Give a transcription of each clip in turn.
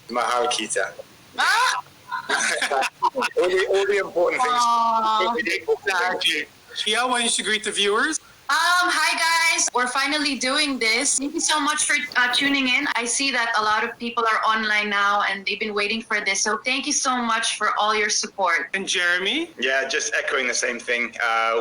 Mahal kita. Ah! all the important things. Exactly. Pia, why don't you greet the viewers? Hi guys, we're finally doing this. Thank you so much for tuning in. I see that a lot of people are online now and they've been waiting for this. So thank you so much for all your support. And Jeremy? Yeah, just echoing the same thing.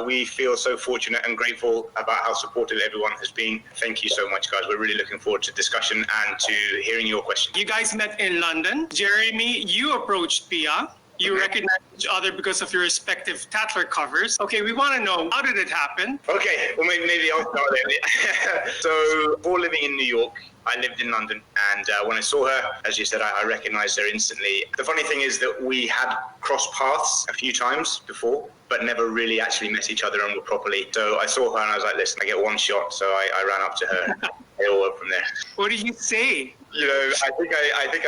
We feel so fortunate and grateful about how supportive everyone has been. Thank you so much, guys. We're really looking forward to discussion and to hearing your questions. You guys met in London. Jeremy, you approached Pia. You recognize each other because of your respective Tatler covers. Okay, we want to know, how did it happen? Okay, well maybe I'll start there. So, before living in New York, I lived in London, and when I saw her, as you said, I recognized her instantly. The funny thing is that we had crossed paths a few times before, but never really actually met each other and were properly. So I saw her and I was like, listen, I get one shot. So I ran up to her. It all went from there. What did you say? You know, I think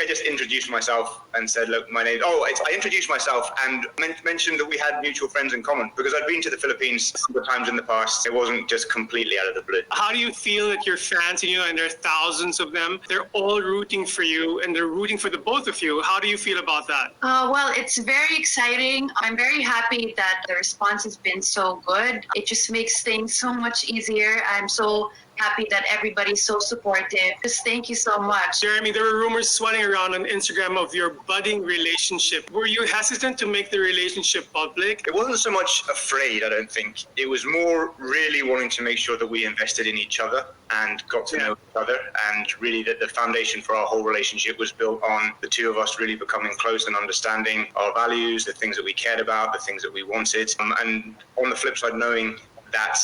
I just introduced myself and said, look, my name. I introduced myself and mentioned that we had mutual friends in common because I'd been to the Philippines several times in the past. It wasn't just completely out of the blue. How do you feel that your fans, and there are thousands of them, they're all rooting for you and they're rooting for the both of you? How do you feel about that? Well, it's very exciting. I'm very happy that the response has been so good. It just makes things so much easier. I'm so happy that everybody's so supportive. Just thank you so much. Jeremy, there were rumors swirling around on Instagram of your budding relationship. Were you hesitant to make the relationship public? It wasn't so much afraid, I don't think. It was more really wanting to make sure that we invested in each other and got to know each other, and really that the foundation for our whole relationship was built on the two of us really becoming close and understanding our values, the things that we cared about, the things that we wanted. And on the flip side, knowing that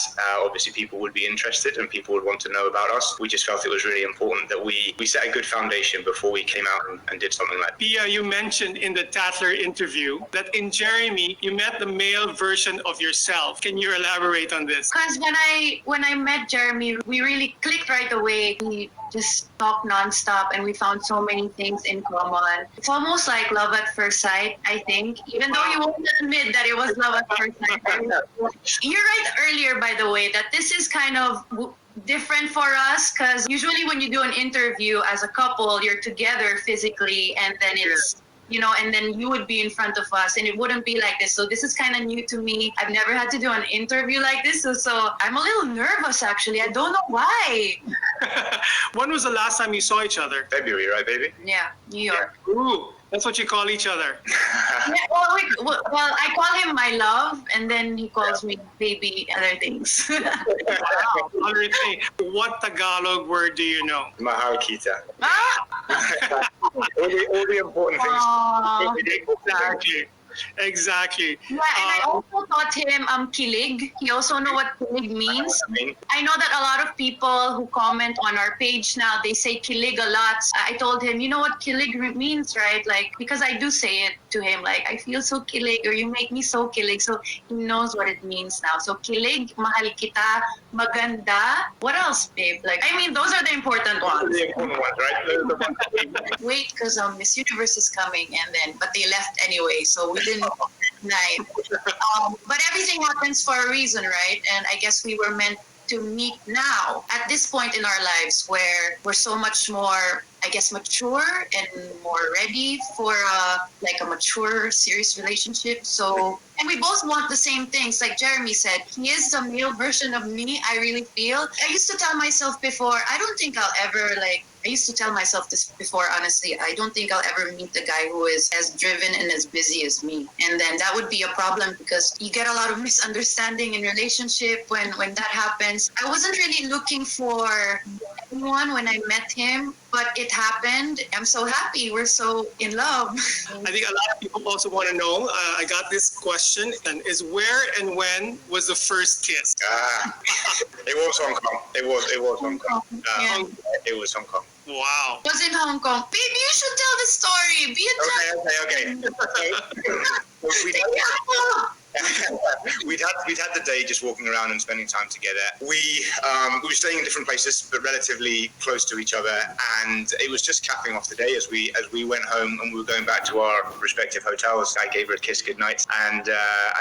obviously people would be interested and people would want to know about us. We just felt it was really important that we set a good foundation before we came out and did something like that. Pia, you mentioned in the Tatler interview that in Jeremy, you met the male version of yourself. Can you elaborate on this? Because when I met Jeremy, we really clicked right away. We just talked nonstop and we found so many things in common. It's almost like love at first sight, I think, even though you won't admit that it was love at first sight. You're right earlier, by the way, that this is kind of different for us because usually when you do an interview as a couple, you're together physically and then it's and then you would be in front of us and it wouldn't be like this. So this is kind of new to me. I've never had to do an interview like this. So I'm a little nervous, actually. I don't know why. When was the last time you saw each other? February, right, baby? Yeah, New York. Ooh, that's what you call each other. Yeah, well, I call him my love, and then he calls me baby, other things. Wow. Other thing. What Tagalog word do you know? Mahal kita. Ah! all the important things. Exactly. Yeah, and I also taught him kilig. He also know what kilig means. I know that a lot of people who comment on our page now, they say kilig a lot. I told him, you know what kilig means, right? Like, because I do say it to him, like, I feel so kilig, or you make me so kilig. So he knows what it means now. So kilig, mahal kita, maganda. What else, babe? Like, I mean, those are the important ones. The important ones, right? Wait, because Miss Universe is coming, but they left anyway, so we didn't night. But everything happens for a reason, right? And I guess we were meant to meet now at this point in our lives where we're so much more, I guess, mature and more ready for a mature, serious relationship. So, and we both want the same things. Like Jeremy said, he is the male version of me, I really feel. I used to tell myself before, I don't think I'll ever I used to tell myself this before, honestly. I don't think I'll ever meet the guy who is as driven and as busy as me. And then that would be a problem because you get a lot of misunderstanding in relationship when that happens. I wasn't really looking for anyone when I met him, but it happened. I'm so happy. We're so in love. I think a lot of people also want to know, I got this question, and is where and when was the first kiss? It was Hong Kong. It was Hong Kong. It was Hong Kong. Wow. It was in Hong Kong. Baby, you should tell the story. Be a Okay. we'd had the day just walking around and spending time together. We were staying in different places, but relatively close to each other, and it was just capping off the day as we went home and we were going back to our respective hotels. I gave her a kiss goodnight, and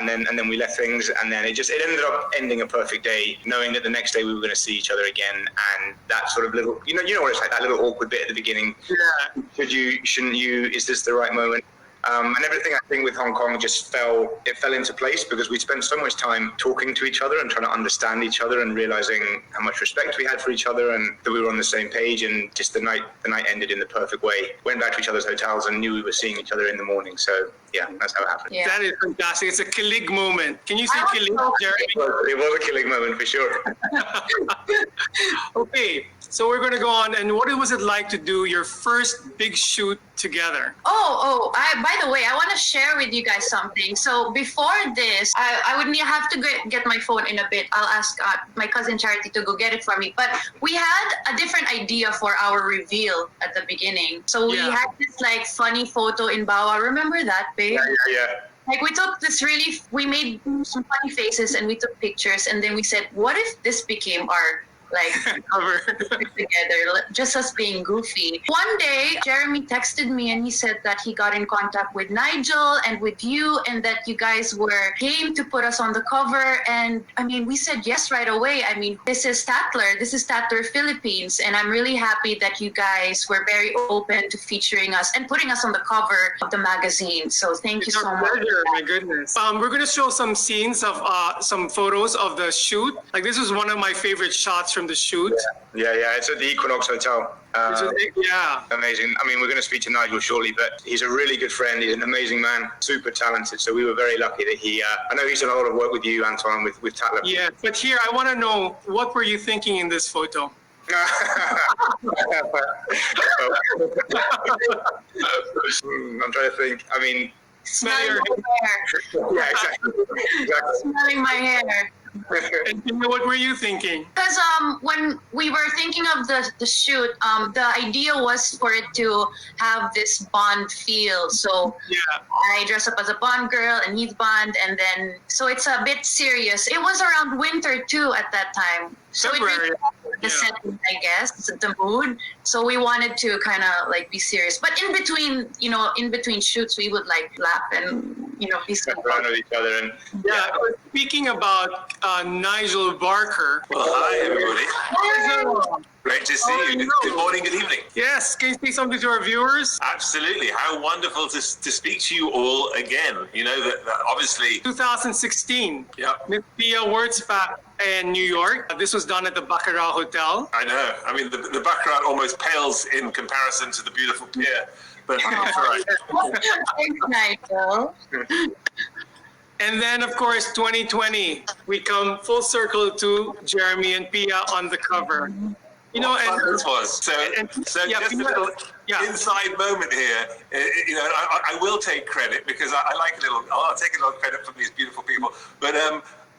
then we left things, and then it ended up ending a perfect day, knowing that the next day we were going to see each other again, and that sort of little, you know what it's like, that little awkward bit at the beginning. Yeah. Should you? Shouldn't you? Is this the right moment? And everything, I think, with Hong Kong just fell into place because we'd spent so much time talking to each other and trying to understand each other and realizing how much respect we had for each other and that we were on the same page. And just the night ended in the perfect way. Went back to each other's hotels and knew we were seeing each other in the morning. So yeah, that's how it happened. Yeah. That is fantastic. It's a kilig moment. Can you say kilig, Jeremy? It was a killing moment for sure. Okay, so we're going to go on. And what was it like to do your first big shoot together? By the way, I want to share with you guys something. So before this, I would have to get my phone in a bit. I'll ask my cousin Charity to go get it for me. But we had a different idea for our reveal at the beginning. So we had this like funny photo in Bawa. Remember that, babe? Yeah. Like we made some funny faces and we took pictures and then we said, what if this became our cover together, just us being goofy. One day, Jeremy texted me and he said that he got in contact with Nigel and with you and that you guys were game to put us on the cover. And I mean, we said yes right away. I mean, this is Tatler Philippines. And I'm really happy that you guys were very open to featuring us and putting us on the cover of the magazine. So thank you so much. My goodness. We're going to show some scenes of some photos of the shoot. Like this was one of my favorite shots from the shoot. Yeah. It's at the Equinox Hotel. Amazing. I mean, we're going to speak to Nigel shortly, but he's a really good friend. He's an amazing man, super talented. So we were very lucky that he. I know he's done a lot of work with you, Anton, with Tatler. Yeah, but here I want to know, what were you thinking in this photo? I'm trying to think. I mean, Smell your hair. Yeah, exactly. Smelling my hair. And what were you thinking? Because when we were thinking of the shoot, the idea was for it to have this Bond feel. So I dress up as a Bond girl and he's Bond, and then so it's a bit serious. It was around winter too at that time. So February. the setting, I guess, the mood. So we wanted to kind of like be serious. But in between shoots, we would like laugh and be around with each other. And speaking about Nigel Barker. Well, hi everybody. Great to see you. Good morning, good evening. Yes, can you say something to our viewers? Absolutely. How wonderful to speak to you all again. You know that obviously 2016. Yeah. Miss Pia Wurtzbach in New York. This was done at the Baccarat Hotel. I know. I mean, the Baccarat almost pales in comparison to the beautiful Pia, but it's all right. Thanks, Nigel. And then, of course, 2020, we come full circle to Jeremy and Pia on the cover. This was. So just a little inside moment here. I will take credit because I'll take a little credit from these beautiful people. But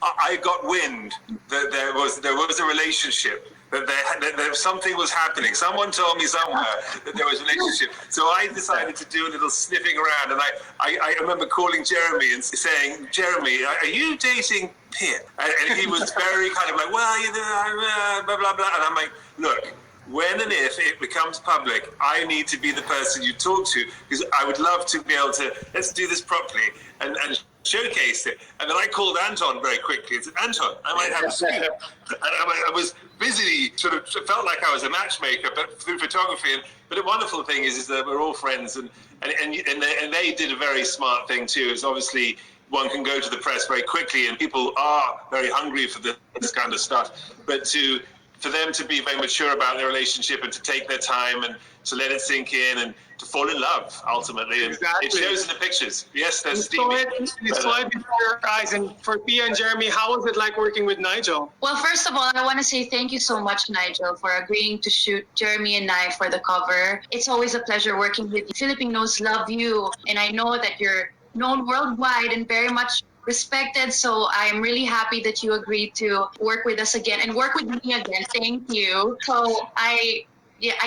I got wind that there was a relationship. That something was happening. Someone told me somewhere that there was a relationship. So I decided to do a little sniffing around, and I remember calling Jeremy and saying, "Jeremy, are you dating Pia?" And he was very kind of like, "Well, blah blah blah," and I'm like, "Look, when and if it becomes public, I need to be the person you talk to because I would love to be able to let's do this properly and showcase it." And then I called Anton very quickly and said, "Anton, I might have a scoop." And I was busy, sort of felt like I was a matchmaker, but through photography. But the wonderful thing is that we're all friends, and they did a very smart thing too. It's obviously one can go to the press very quickly, and people are very hungry for this kind of stuff. But for them to be very mature about their relationship and to take their time and to let it sink in and to fall in love ultimately. And it shows in the pictures. Yes, there's steamy. You saw it before your eyes. And for Pia and Jeremy, how was it like working with Nigel? Well, first of all, I want to say thank you so much, Nigel, for agreeing to shoot Jeremy and I for the cover. It's always a pleasure working with you. Filipinos love you, and I know that you're known worldwide and very much respected. So I'm really happy that you agreed to work with us again and work with me again. Thank you. So I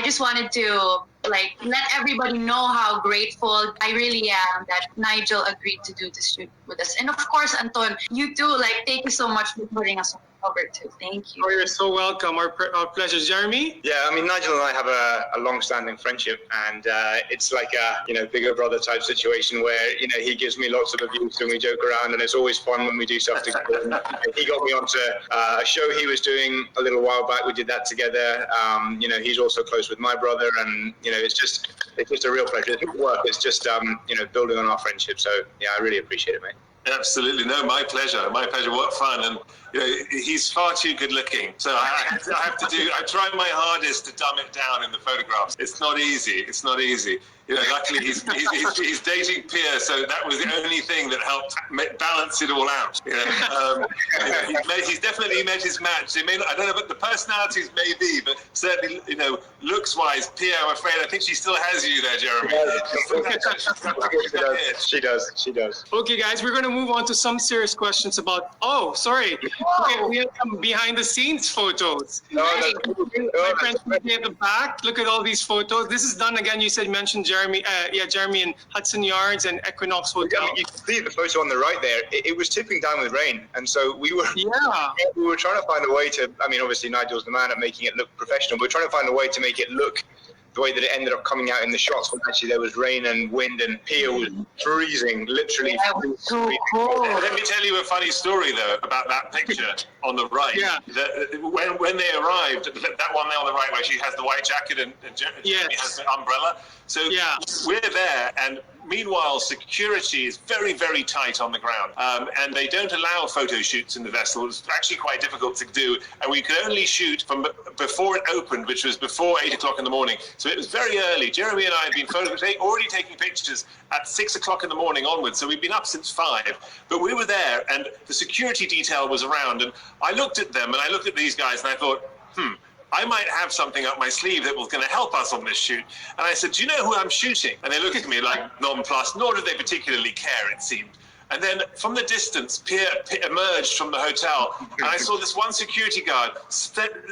just wanted to like let everybody know how grateful I really am that Nigel agreed to do this shoot with us. And of course, Anton, you too. Like, thank you so much for putting us on cover too. Thank you. Oh, you're so welcome. Our pleasure. Jeremy? Yeah, I mean, Nigel and I have a long-standing friendship, and it's like a bigger brother type situation where he gives me lots of abuse and we joke around, and it's always fun when we do stuff together. He got me onto a show he was doing a little while back. We did that together. He's also close with my brother, and it's just a real pleasure. It's not work. It's just building on our friendship. So yeah, I really appreciate it, mate. Absolutely. No, my pleasure. My pleasure. What fun. And he's far too good looking. So I try my hardest to dumb it down in the photographs. It's not easy. Luckily he's dating Pia, so that was the only thing that helped balance it all out. He's definitely met his match. I don't know, but the personalities may be, but certainly, looks-wise, Pia, I'm afraid, I think she still has you there, Jeremy. She does. Okay, guys, we're going to move on to some serious questions about. Oh, sorry. Okay, we have some behind-the-scenes photos. My friends at the back. Look at all these photos. This is done again. You mentioned Jeremy. Jeremy in Hudson Yards and Equinox Hotel. You can see the photo on the right there. It was tipping down with rain, and so we were trying to find a way to. I mean, obviously Nigel's the man at making it look professional, but we're trying to find a way to make it look the way that it ended up coming out in the shots, when actually there was rain and wind and Pia was freezing, literally. So cool. Let me tell you a funny story though about that picture on the right. Yeah. When they arrived, that one there on the right, where she has the white jacket and Jeremy has the umbrella. So we're there, and meanwhile, security is very, very tight on the ground, and they don't allow photo shoots in the vessel. It's actually quite difficult to do, and we could only shoot from before it opened, which was before 8 o'clock in the morning. So it was very early. Jeremy and I had been already taking pictures at 6 o'clock in the morning onwards, so we'd been up since 5. But we were there, and the security detail was around, and I looked at them, and I looked at these guys, and I thought, I might have something up my sleeve that was going to help us on this shoot. And I said, do you know who I'm shooting? And they looked at me like nonplussed, nor did they particularly care, it seemed. And then from the distance, Pia emerged from the hotel, and I saw this one security guard,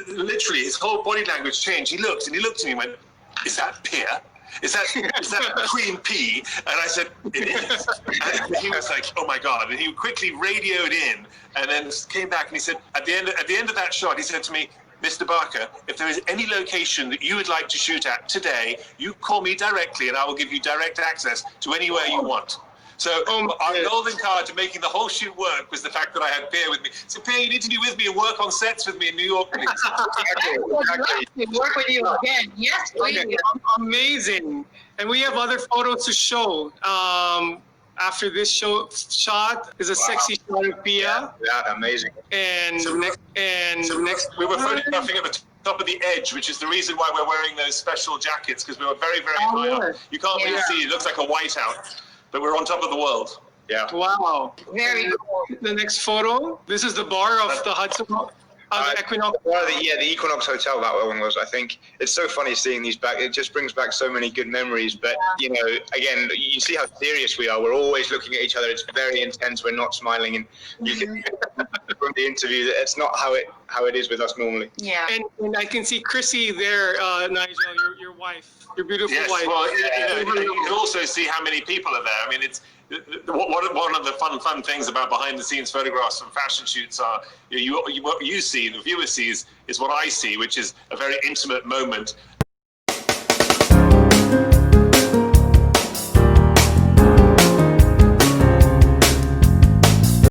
literally his whole body language changed. He looked at me and went, is that Pia? Is that Queen P? And I said, it is. And he was like, oh my God. And he quickly radioed in, and then came back and he said, at the end of that shot, he said to me, Mr. Barker, if there is any location that you would like to shoot at today, you call me directly and I will give you direct access to anywhere you want. So our golden card to making the whole shoot work was the fact that I had Pia with me. So Pia, you need to be with me and work on sets with me in New York, please. Exactly. Work with you again. Yes, please. Amazing. And we have other photos to show. After this shot is a sexy shot of Pia. Yeah, amazing. And next we were photographing at the top of the edge, which is the reason why we're wearing those special jackets, because we were very, very high up. You can't really see. It looks like a whiteout, but we're on top of the world. Yeah. Wow. Very cool. The next photo. This is the bar of the Hudson. The Equinox. The Equinox Hotel, that one was. I think it's so funny seeing these back. It just brings back so many good memories. But again, you see how serious we are. We're always looking at each other. It's very intense. We're not smiling, and you can from the interview that it's not how it is with us normally. Yeah. And I can see Chrissy there, Nigel, your wife, your beautiful wife. Well, you can also see how many people are there. I mean, it's. One of the fun things about behind-the-scenes photographs from fashion shoots are what you see, the viewer sees, is what I see, which is a very intimate moment.